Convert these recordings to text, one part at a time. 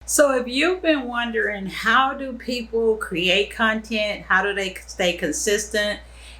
So if you've been wondering, how do people create content? How do they stay consistent?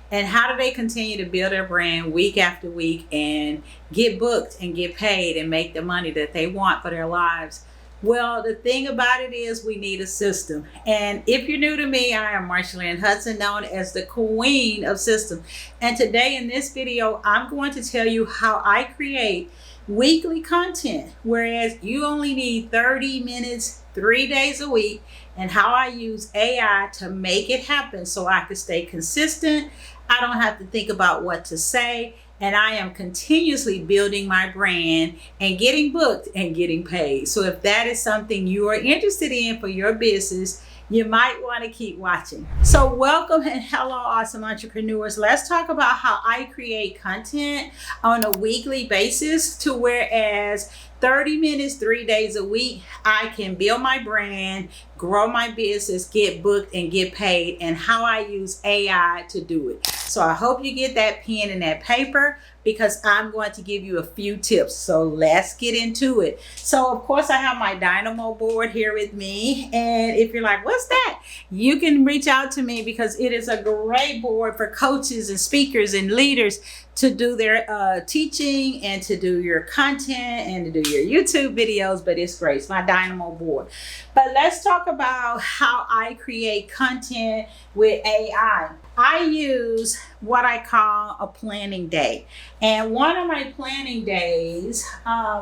And how do they continue to build their brand week after week and get booked and get paid and make the money that they want for their lives? Well, the thing about it is we need a system. And if you're new to me, I am Marshalyn Hudson, known as the Queen of Systems. And today in this video, I'm going to tell you how I create weekly content, whereas you only need 30 minutes, 3 days a week, and how I use AI to make it happen so I can stay consistent. I don't have to think about what to say, and I am continuously building my brand and getting booked and getting paid. So if that is something you are interested in for your business, you might want to keep watching. So welcome and hello, awesome entrepreneurs. Let's talk about how I create content on a weekly basis to whereas 30 minutes, 3 days a week, I can build my brand, grow my business, get booked and get paid, and how I use AI to do it. So I hope you get that pen and that paper because I'm going to give you a few tips. So let's get into it. So of course I have my Dynamo board here with me. And if you're like, what's that? You can reach out to me because it is a great board for coaches and speakers and leaders to do their teaching and to do your content and to do your YouTube videos, but it's great. It's my Dynamo board. But let's talk about how I create content with AI. I use what I call a planning day. And one of my planning days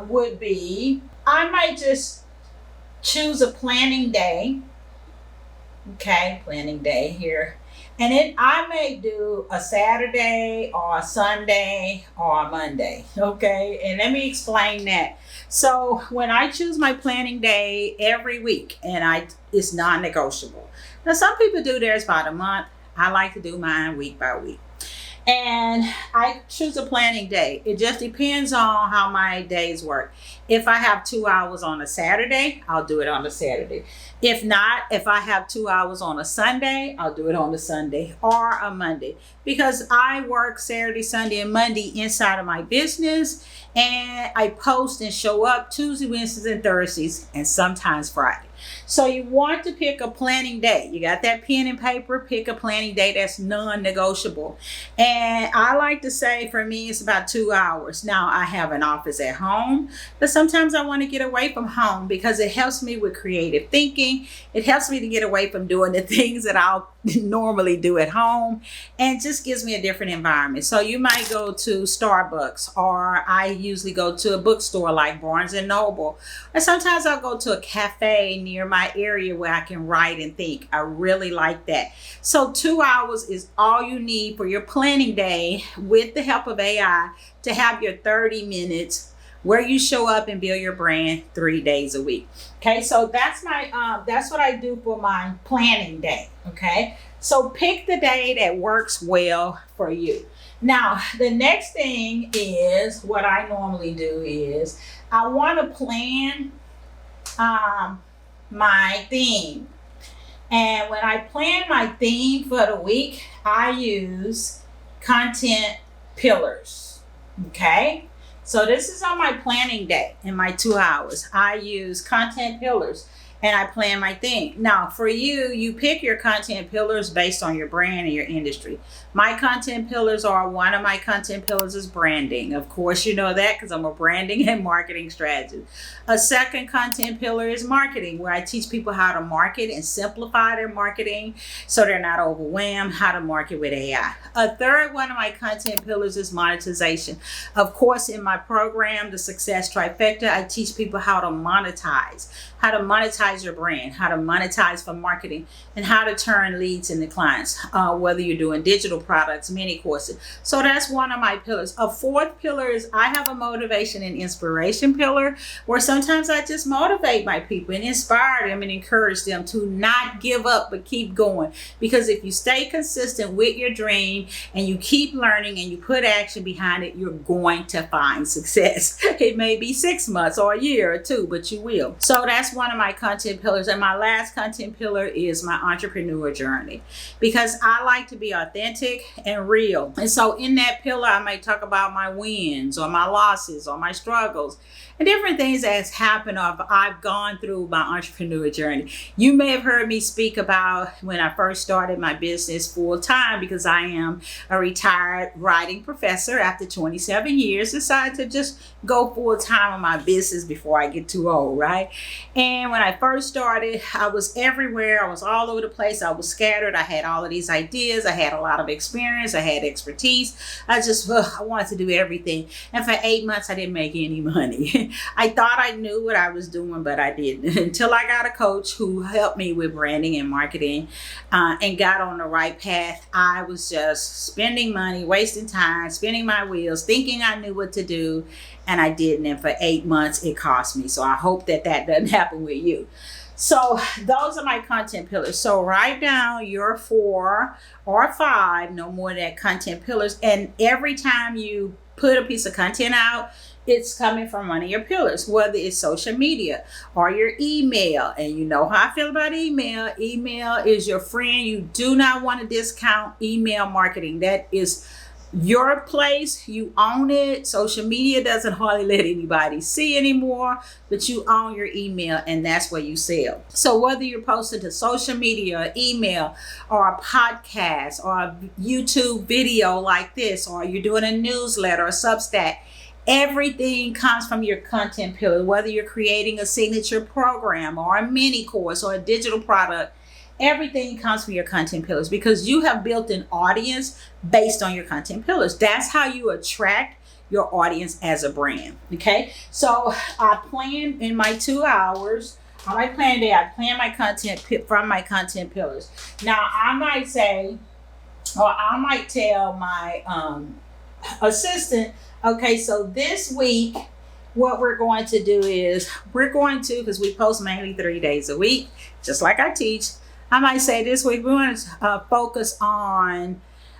would be, I might just choose a planning day. Okay, planning day here. And then I may do a Saturday or a Sunday or a Monday, okay? And let me explain that. So when I choose my planning day every week, and it's non-negotiable. Now some people do theirs by the month. I like to do mine week by week. And I choose a planning day. It just depends on how my days work. If I have 2 hours on a Saturday, I'll do it on a Saturday. If not, if I have 2 hours on a Sunday, I'll do it on a Sunday or a Monday. Because I work Saturday, Sunday, and Monday inside of my business. And I post and show up Tuesday, Wednesdays, and Thursdays, and sometimes Friday. So you want to pick a planning day. You got that pen and paper, pick a planning day that's non-negotiable. And I like to say for me, it's about 2 hours. Now I have an office at home, but sometimes I want to get away from home because it helps me with creative thinking. It helps me to get away from doing the things that I'll normally do at home, and just gives me a different environment. So you might go to Starbucks, or I usually go to a bookstore like Barnes and Noble, or sometimes I'll go to a cafe near my area where I can write and think. I really like that. So 2 hours is all you need for your planning day with the help of AI to have your 30 minutes where you show up and build your brand 3 days a week. Okay, so that's what I do for my planning day. Okay, so pick the day that works well for you. Now, the next thing is, what I normally do is I want to plan my theme. And when I plan my theme for the week, I use content pillars. Okay, so this is on my planning day in my 2 hours. I use content pillars and I plan my theme. Now for you, you pick your content pillars based on your brand and your industry. My content pillars are, one of my content pillars is branding. Of course, you know that because I'm a branding and marketing strategist. A second content pillar is marketing, where I teach people how to market and simplify their marketing so they're not overwhelmed, how to market with AI. A third one of my content pillars is monetization. Of course, in my program, The Success Trifecta, I teach people how to monetize your brand, how to monetize for marketing, and how to turn leads into clients, whether you're doing digital products, mini courses. So that's one of my pillars. A fourth pillar is I have a motivation and inspiration pillar, where sometimes I just motivate my people and inspire them and encourage them to not give up but keep going. Because if you stay consistent with your dream and you keep learning and you put action behind it, you're going to find success. It may be 6 months or a year or two, but you will. So that's one of my content pillars. And my last content pillar is my entrepreneur journey, because I like to be authentic and real. And so in that pillar, I may talk about my wins or my losses or my struggles. and different things that has happened or I've gone through my entrepreneur journey. You may have heard me speak about when I first started my business full time, because I am a retired writing professor. After 27 years, decided to just go full time on my business before I get too old, right? And when I first started, I was everywhere. I was all over the place. I was scattered. I had all of these ideas. I had a lot of experience. I had expertise. I wanted to do everything. And for 8 months, I didn't make any money. I thought I knew what I was doing, but I didn't, until I got a coach who helped me with branding and marketing and got on the right path. I was just spending money, wasting time, spinning my wheels, thinking I knew what to do, and I didn't. And for 8 months, it cost me. So I hope that doesn't happen with you. So those are my content pillars. So write down your 4 or 5, no more than that, content pillars. And every time you put a piece of content out, it's coming from one of your pillars, whether it's social media or your email. And you know how I feel about email. Email is your friend. You do not want to discount email marketing. That is your place. You own it. Social media doesn't hardly let anybody see anymore, but you own your email, and that's where you sell. So whether you're posting to social media or email or a podcast or a YouTube video like this, or you're doing a newsletter or Substack, everything comes from your content pillar. Whether you're creating a signature program or a mini course or a digital product, everything comes from your content pillars, because you have built an audience based on your content pillars. That's how you attract your audience as a brand. Okay. So I plan in my 2 hours. On my plan day, I plan my content from my content pillars. Now I might say, or I might tell my assistant, okay, so this week, what we're going to do is because we post mainly 3 days a week, just like I teach. I might say this week we want to focus on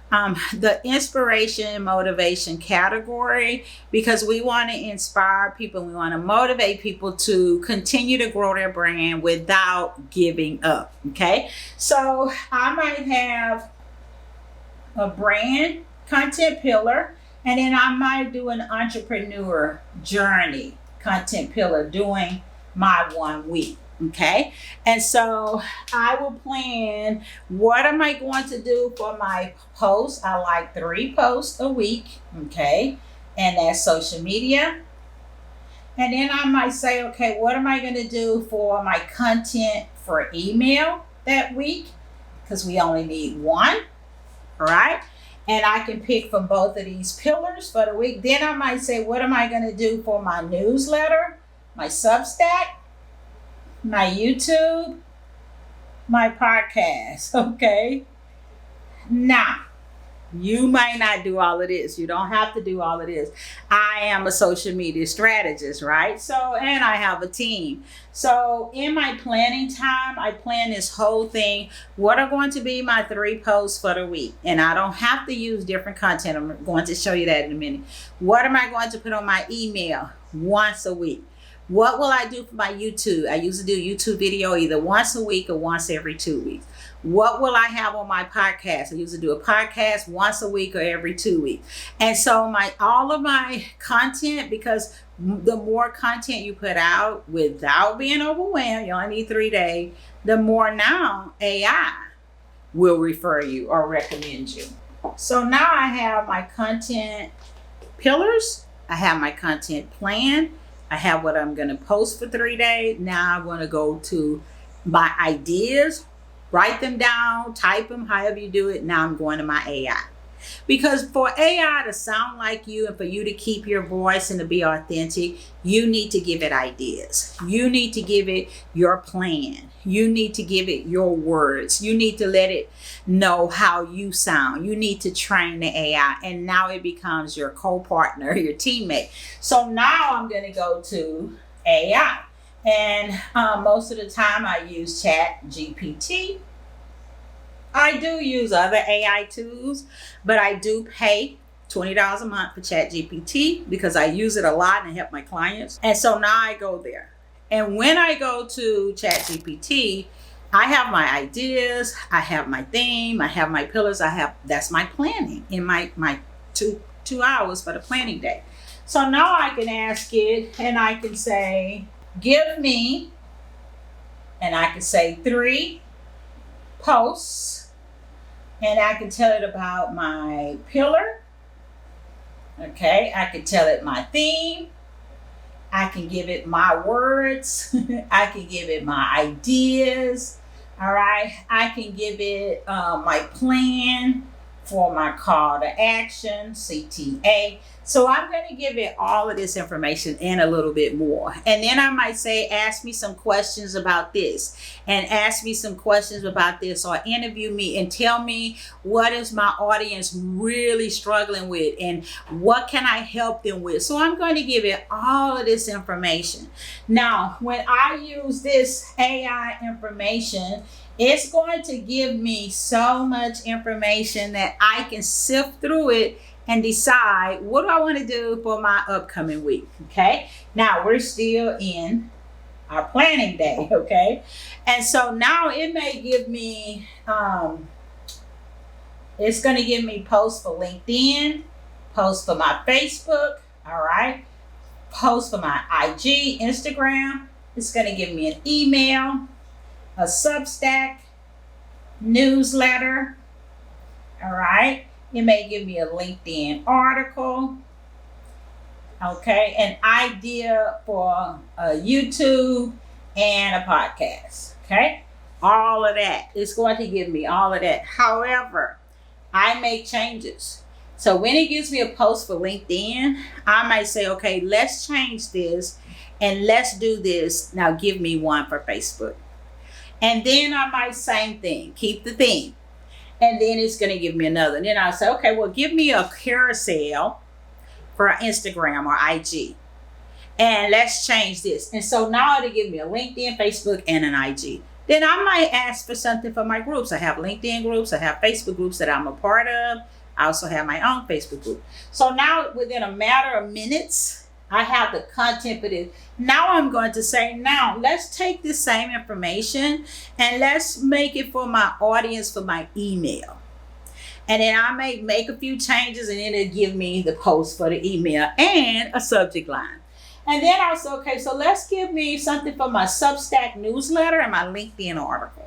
the inspiration and motivation category, because we want to inspire people. We want to motivate people to continue to grow their brand without giving up. Okay, so I might have a brand content pillar, and then I might do an entrepreneur journey content pillar during my 1 week. Okay. And so I will plan, what am I going to do for my posts? I like 3 posts a week. Okay. And that's social media. And then I might say, okay, what am I going to do for my content for email that week? Because we only need 1. All right. And I can pick from both of these pillars for the week. Then I might say, what am I going to do for my newsletter, my Substack, my YouTube, my podcast? Okay. Now, you might not do all of this. You don't have to do all of this. I am a social media strategist, right? So, and I have a team. So in my planning time, I plan this whole thing. What are going to be my 3 posts for the week? And I don't have to use different content. I'm going to show you that in a minute. What am I going to put on my email once a week? What will I do for my YouTube? I usually do YouTube video either once a week or once every 2 weeks. What will I have on my podcast? I usually do a podcast once a week or every 2 weeks. And so all of my content, because the more content you put out without being overwhelmed, you only need 3 days, the more now AI will refer you or recommend you. So now I have my content pillars. I have my content plan. I have what I'm going to post for 3 days. Now I want to go to my ideas, write them down, type them, however you do it. Now I'm going to my AI. Because for AI to sound like you and for you to keep your voice and to be authentic, you need to give it ideas. You need to give it your plan. You need to give it your words. You need to let it know how you sound. You need to train the AI. And now it becomes your co-partner, your teammate. So now I'm going to go to AI. And most of the time I use Chat GPT. I do use other AI tools, but I do pay $20 a month for Chat GPT because I use it a lot and help my clients. And so now I go there. And when I go to Chat GPT, I have my ideas, I have my theme, I have my pillars, that's my planning in my two hours for the planning day. So now I can ask it and I can say, give me, and I can say 3 posts, and I can tell it about my pillar. Okay, I can tell it my theme. I can give it my words. I can give it my ideas. All right, I can give it my plan for my call to action, CTA. So I'm going to give it all of this information and a little bit more. And then I might say, ask me some questions about this, and ask me some questions about this, or interview me and tell me what is my audience really struggling with and what can I help them with. So I'm going to give it all of this information. Now, when I use this AI information, it's going to give me so much information that I can sift through it and decide what do I want to do for my upcoming week. Okay. Now we're still in our planning day. Okay. And so now it may give me, it's going to give me posts for LinkedIn, posts for my Facebook. All right. Posts for my IG, Instagram. It's going to give me an email, a Substack, newsletter. All right. It may give me a LinkedIn article. Okay. An idea for a YouTube and a podcast. Okay. All of that. It's going to give me all of that. However, I make changes. So when it gives me a post for LinkedIn, I might say, okay, let's change this and let's do this. Now give me one for Facebook. And then I might same thing, keep the theme. And then it's going to give me another. And then I'll say, okay, well, give me a carousel for Instagram or IG. And let's change this. And so now it'll give me a LinkedIn, Facebook, and an IG. Then I might ask for something for my groups. I have LinkedIn groups. I have Facebook groups that I'm a part of. I also have my own Facebook group. So now within a matter of minutes, I have the content for this. Now I'm going to say, now let's take this same information and let's make it for my audience for my email. And then I may make a few changes and then it'll give me the post for the email and a subject line. And then I'll say, okay, so let's give me something for my Substack newsletter and my LinkedIn article.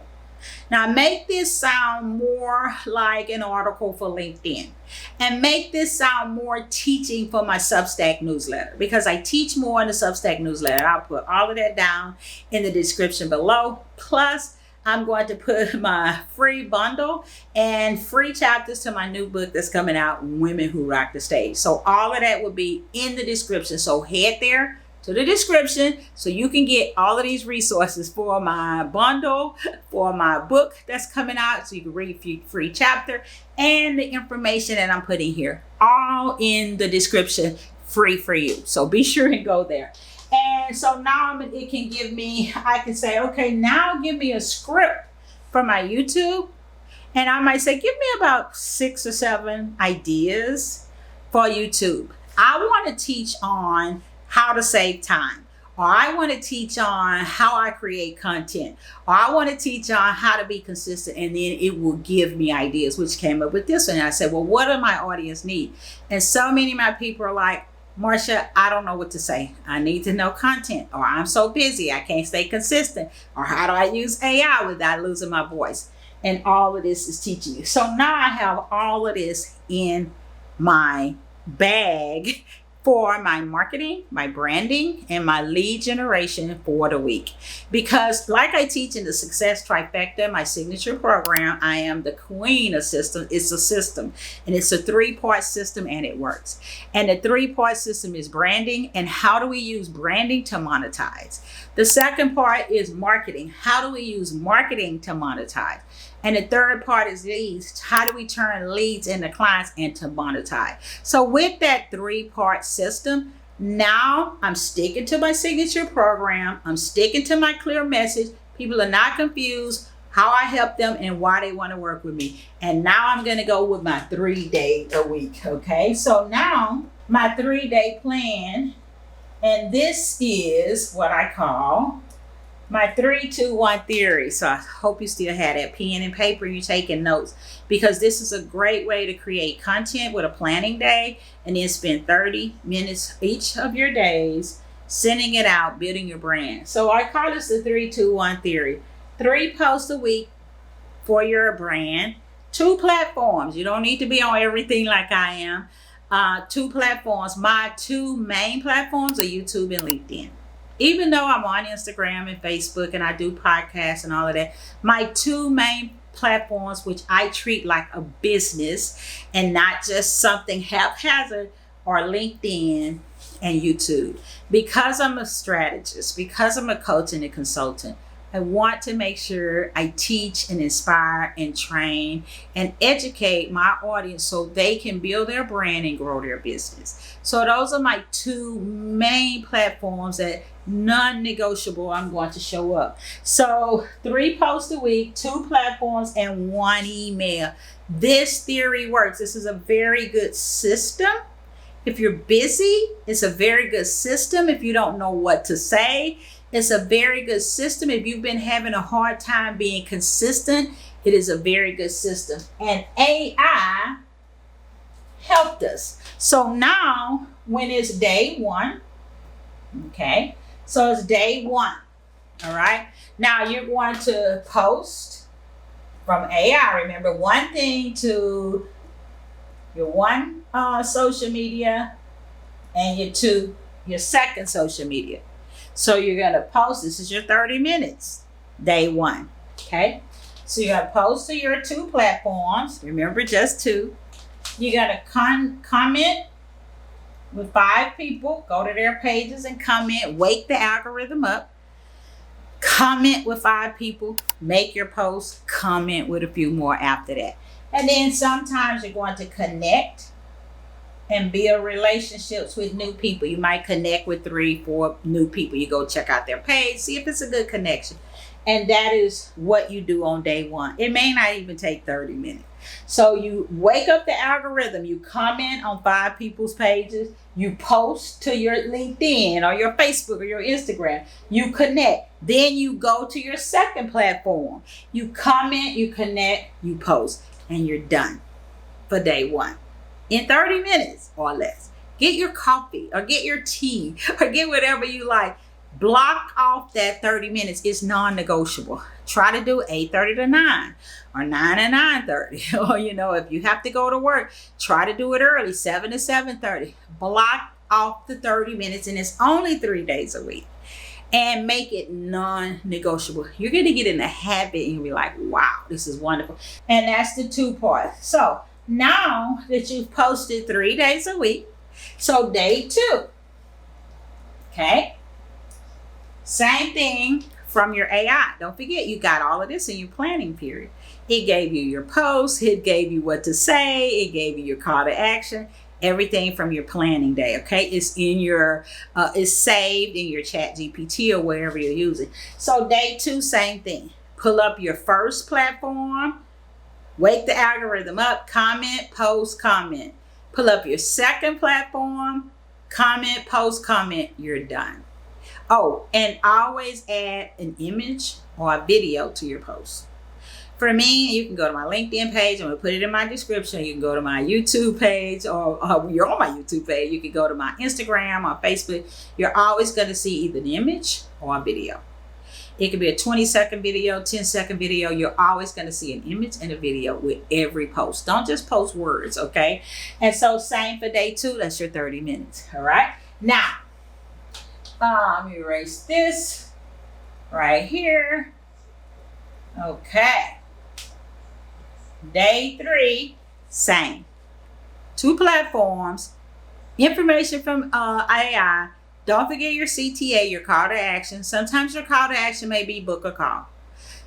Now make this sound more like an article for LinkedIn, and make this sound more teaching for my Substack newsletter, because I teach more in the Substack newsletter. I'll put all of that down in the description below. Plus, I'm going to put my free bundle and free chapters to my new book that's coming out, Women Who Rock the Stage. So all of that will be in the description. So head there to the description so you can get all of these resources for my bundle, for my book that's coming out, so you can read a free chapter, and the information that I'm putting here, all in the description, free for you. So be sure and go there. And so now it can give me, I can say, okay, now give me a script for my YouTube. And I might say, give me about 6 or 7 ideas for YouTube. I want to teach on how to save time, or I want to teach on how I create content, or I want to teach on how to be consistent, and then it will give me ideas, which came up with this one. And I said, well, what do my audience need? And so many of my people are like, Marsha, I don't know what to say. I need to know content, or I'm so busy, I can't stay consistent, or how do I use AI without losing my voice? And all of this is teaching you. So now I have all of this in my bag for my marketing, my branding, and my lead generation for the week. Because like I teach in the Success Trifecta, my signature program, I am the queen of systems. It's a system, and it's a 3-part system, and it works. And the 3-part system is branding, and how do we use branding to monetize? The second part is marketing. How do we use marketing to monetize? And the third part is leads. How do we turn leads into clients and to monetize? So with that 3-part system, now I'm sticking to my signature program. I'm sticking to my clear message. People are not confused how I help them and why they want to work with me. And now I'm going to go with my 3-day a week. Okay. So now my 3-day plan, and this is what I call My 3-2-1 theory. So I hope you still have that pen and paper, you're taking notes, because this is a great way to create content with a planning day and then spend 30 minutes each of your days sending it out, building your brand. So I call this the 3-2-1 theory. 3 posts a week for your brand, 2 platforms. You don't need to be on everything like I am. 2 platforms. My 2 main platforms are YouTube and LinkedIn. Even though I'm on Instagram and Facebook and I do podcasts and all of that, my 2 main platforms, which I treat like a business and not just something haphazard, are LinkedIn and YouTube. Because I'm a strategist, because I'm a coach and a consultant, I want to make sure I teach and inspire and train and educate my audience so they can build their brand and grow their business. So those are my 2 main platforms that non-negotiable I'm going to show up. So 3 posts a week, 2 platforms, and 1 email. This theory works. This is a very good system. If you're busy, it's a very good system. If you don't know what to say, it's a very good system. If you've been having a hard time being consistent, it is a very good system. And AI helped us. So now, when it's day 1, okay, so it's day 1, all right? Now you're going to post from AI. Remember, 1 thing to your 1 social media and your second social media. So you're going to post, this is your 30 minutes, day 1, okay? So you're going to post to your 2 platforms. Remember, just 2. You're going to comment with 5 people. Go to their pages and comment. Wake the algorithm up. Comment with 5 people. Make your post. Comment with a few more after that. And then sometimes you're going to connect and build relationships with new people. You might connect with 3-4 new people. You go check out their page, see if it's a good connection. And that is what you do on day 1. It may not even take 30 minutes. So you wake up the algorithm, you comment on 5 people's pages, you post to your LinkedIn or your Facebook or your Instagram, you connect. Then you go to your second platform. You comment, you connect, you post, and you're done for day 1. In 30 minutes or less. Get your coffee or get your tea or get whatever you like. Block off that 30 minutes. It's non-negotiable. Try to do 8:30 to 9 or 9 to 9:30. Or, if you have to go to work, try to do it early, 7 to 7:30. Block off the 30 minutes, and it's only 3 days a week. And make it non-negotiable. You're going to get in the habit and you'll be like, wow, this is wonderful. And that's the 2 parts. So now that you've posted 3 days a week, so day 2, okay? Same thing from your AI. Don't forget, you got all of this in your planning period. It gave you your posts, it gave you what to say, it gave you your call to action, everything from your planning day, okay? It's in your, it's saved in your Chat GPT or wherever you're using. So day 2, same thing. Pull up your first platform, wake the algorithm up, comment, post, comment. Pull up your second platform, comment, post, comment, you're done. Oh, and always add an image or a video to your post. For me, you can go to my LinkedIn page. I'm going to put it in my description. You can go to my YouTube page, or you're on my YouTube page. You can go to my Instagram or Facebook. You're always going to see either an image or a video. It could be a 20-second video, 10-second video. You're always going to see an image and a video with every post. Don't just post words, okay? And so same for day 2. That's your 30 minutes, all right? Now, let me erase this right here. Okay. Day 3, same. 2 platforms, information from AI. Don't forget your CTA, your call to action. Sometimes your call to action may be book a call.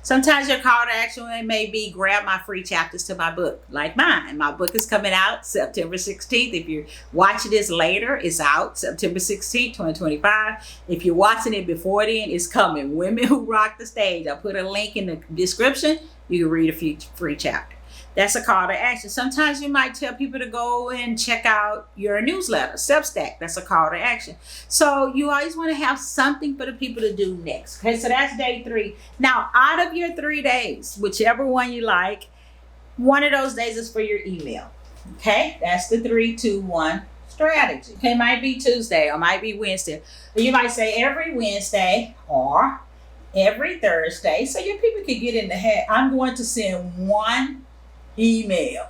Sometimes your call to action may be grab my free chapters to my book, like mine. My book is coming out September 16th. If you're watching this later, it's out September 16th, 2025. If you're watching it before then, it's coming. Women Who Rock the Stage. I'll put a link in the description. You can read a few free chapters. That's a call to action. Sometimes you might tell people to go and check out your newsletter, Substack. That's a call to action. So you always want to have something for the people to do next. Okay, so that's day 3. Now, out of your 3 days, whichever one you like, one of those days is for your email. Okay, that's the 3, 2, 1 strategy. Okay, it might be Tuesday or might be Wednesday. Or you might say every Wednesday or every Thursday. So your people can get in the head. I'm going to send one email.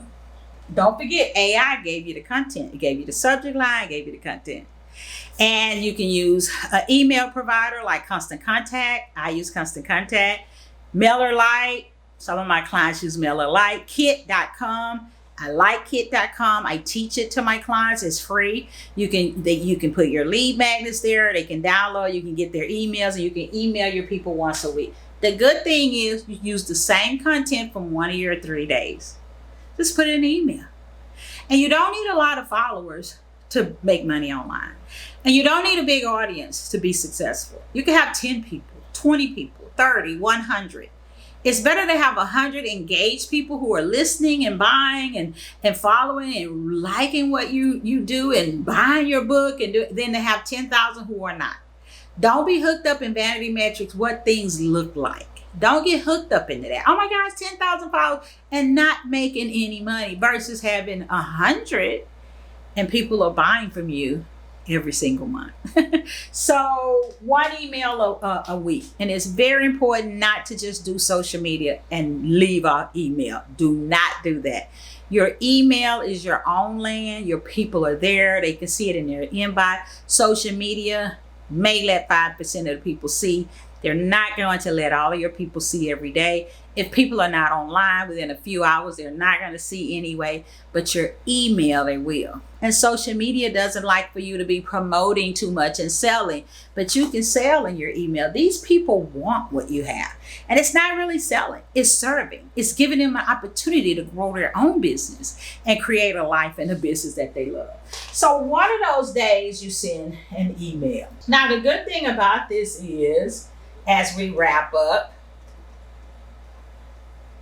Don't forget, AI gave you the content. It gave you the subject line, gave you the content. And you can use an email provider like Constant Contact. I use Constant Contact. MailerLite. Some of my clients use MailerLite. Kit.com. I like Kit.com. I teach it to my clients. It's free. You can put your lead magnets there. They can download. You can get their emails, and you can email your people once a week. The good thing is you use the same content from one of your 3 days. Just put it in an email. And you don't need a lot of followers to make money online. And you don't need a big audience to be successful. You can have 10 people, 20 people, 30, 100. It's better to have 100 engaged people who are listening and buying and following and liking what you do and buying your book than to have 10,000 who are not. Don't be hooked up in vanity metrics, what things look like. Don't get hooked up into that. Oh my gosh, 10,000 followers and not making any money versus having 100 and people are buying from you every single month. So one email a week. And it's very important not to just do social media and leave our email. Do not do that. Your email is your own land. Your people are there. They can see it in their inbox. Social media may let 5% of the people see. They're not going to let all of your people see every day. If people are not online within a few hours, they're not going to see anyway, but your email, they will. And social media doesn't like for you to be promoting too much and selling, but you can sell in your email. These people want what you have. And it's not really selling, it's serving. It's giving them an opportunity to grow their own business and create a life and a business that they love. So one of those days you send an email. Now, the good thing about this is, as we wrap up,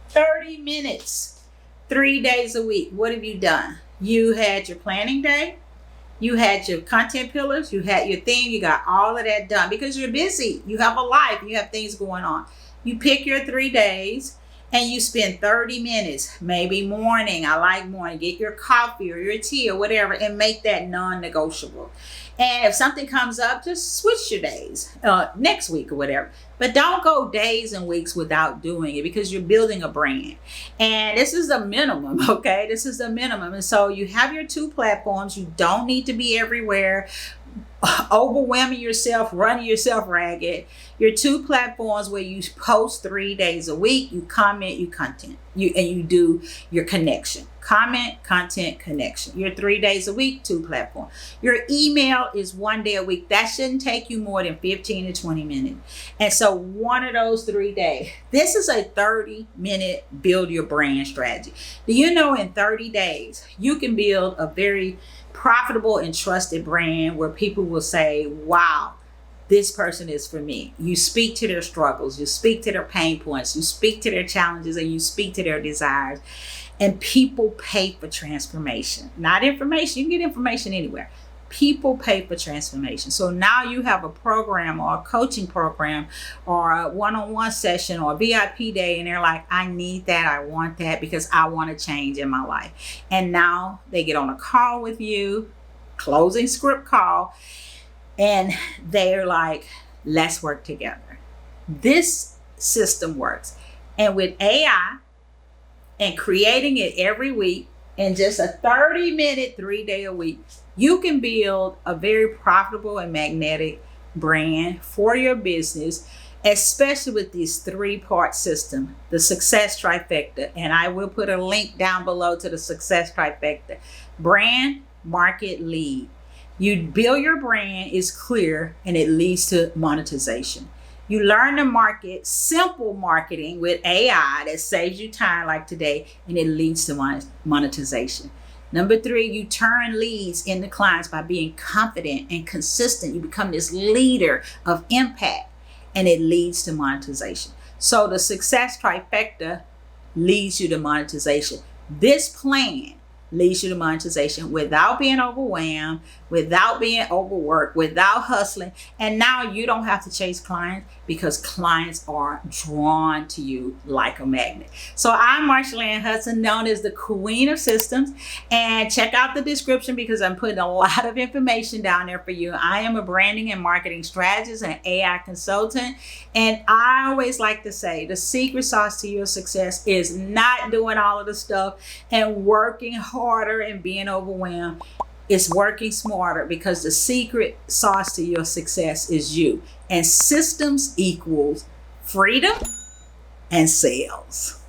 30 minutes, 3 days a week. What have you done? You had your planning day. You had your content pillars. You had your theme. You got all of that done because you're busy. You have a life. You have things going on. You pick your 3 days and you spend 30 minutes, maybe morning. I like morning. Get your coffee or your tea or whatever and make that non-negotiable. And if something comes up, just switch your days next week or whatever. But don't go days and weeks without doing it because you're building a brand. And this is a minimum, okay? This is a minimum. And so you have your 2 platforms. You don't need to be everywhere, overwhelming yourself, running yourself ragged. Your 2 platforms where you post 3 days a week, you comment, you content, and you do your connection. Comment, content, connection. Your 3 days a week, 2 platforms. Your email is 1 day a week. That shouldn't take you more than 15 to 20 minutes. And so one of those 3 days, this is a 30-minute build your brand strategy. Do you know in 30 days, you can build a very profitable and trusted brand where people will say, wow, this person is for me. You speak to their struggles, you speak to their pain points, you speak to their challenges, and you speak to their desires. And people pay for transformation, not information. You can get information anywhere. People pay for transformation. So now you have a program or a coaching program or a one-on-one session or a VIP day, and they're like, I need that. I want that because I want to change in my life. And now they get on a call with you, closing script call, and they're like, let's work together. This system works. And with AI and creating it every week in just a 30-minute, 3-day a week, you can build a very profitable and magnetic brand for your business, especially with this 3-part system, the success trifecta. And I will put a link down below to the success trifecta. Brand, market, lead. You build your brand, is clear, and it leads to monetization. You learn to market simple marketing with AI that saves you time like today, and it leads to monetization. Number 3, you turn leads into clients by being confident and consistent. You become this leader of impact, and it leads to monetization. So the success trifecta leads you to monetization. This plan leads you to monetization without being overwhelmed, without being overworked, without hustling. And now you don't have to chase clients because clients are drawn to you like a magnet. So I'm Marsha Ann Hudson, known as the Queen of Systems. And check out the description because I'm putting a lot of information down there for you. I am a branding and marketing strategist and AI consultant. And I always like to say the secret sauce to your success is not doing all of the stuff and working harder and being overwhelmed. It's working smarter, because the secret sauce to your success is you. And systems equals freedom and sales.